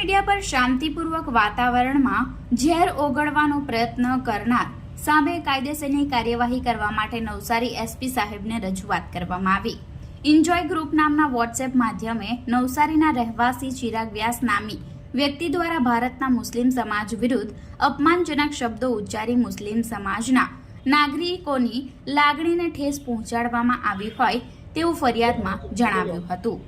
Media પર શાંતિપૂર્વક વાતાવરણમાં ઝેર ઓગળવાનો પ્રયત્ન કરનાર સામે કાયદેસરની કાર્યવાહી કરવા માટે નવસારી એસપી સાહેબને રજૂઆત કરવામાં આવી। એન્જોય ગ્રુપ નામના વોટ્સએપ માધ્યમે નવસારીના રહેવાસી ચિરાગ વ્યાસ નામી વ્યક્તિ દ્વારા ભારતના મુસ્લિમ સમાજ વિરુદ્ધ અપમાનજનક શબ્દો ઉચ્ચારી મુસ્લિમ સમાજના નાગરિકોની લાગણીને ઠેસ પહોંચાડવામાં આવી હોય તેવું ફરિયાદમાં જણાવ્યું હતું।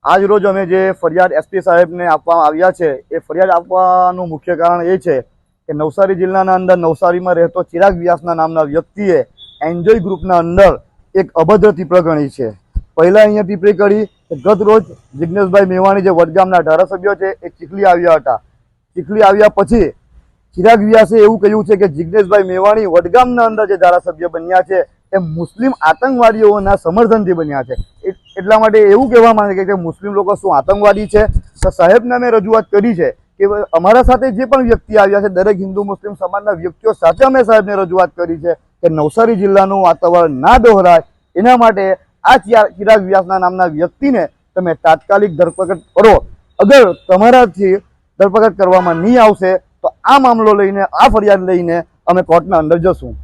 આજ રોજ અમે જે ફરિયાદ એસપી સાહેબને આપવામાં આવ્યા છે એ ફરિયાદ આપવાનું મુખ્ય કારણ એ છે કે નવસારી જિલ્લાના અંદર નવસારીમાં રહેતો ચિરાગ વ્યાસના નામના વ્યક્તિએ એન્જોય ગ્રુપના અંદર એક અભદ્ર ટિપ્પણી ગણી છે। પહેલા અહીંયા ટિપ્પણી કરી કે ગત રોજ જિગ્નેશભાઈ મેવાણી જે વડગામના ધારાસભ્ય છે એ ચીખલી આવ્યા હતા। ચીખલી આવ્યા પછી ચિરાગ વ્યાસે એવું કહ્યું છે કે જિગ્નેશભાઈ મેવાણી વડગામના અંદર જે ધારાસભ્ય બન્યા છે એ મુસ્લિમ આતંકવાદીઓના સમર્થનથી બન્યા છે। એટલા માટે એવું કહેવામાં આવે કે મુસ્લિમ લોકો શું આતંકવાદી છે? તો સાહેબને અમે રજૂઆત કરી છે કે અમારા સાથે જે પણ વ્યક્તિ આવ્યા છે દરેક હિન્દુ મુસ્લિમ સમાજના વ્યક્તિઓ સાથે અમે સાહેબને રજૂઆત કરી છે કે નવસારી જિલ્લાનું વાતાવરણ ના દોહરાય એના માટે આ ચિરાગ વ્યાસના નામના વ્યક્તિને તમે તાત્કાલિક ધરપકડ કરો। અગર તમારાથી ધરપકડ કરવામાં નહીં આવશે તો આ મામલો લઈને આ ફરિયાદ લઈને અમે કોર્ટના અંદર જશું।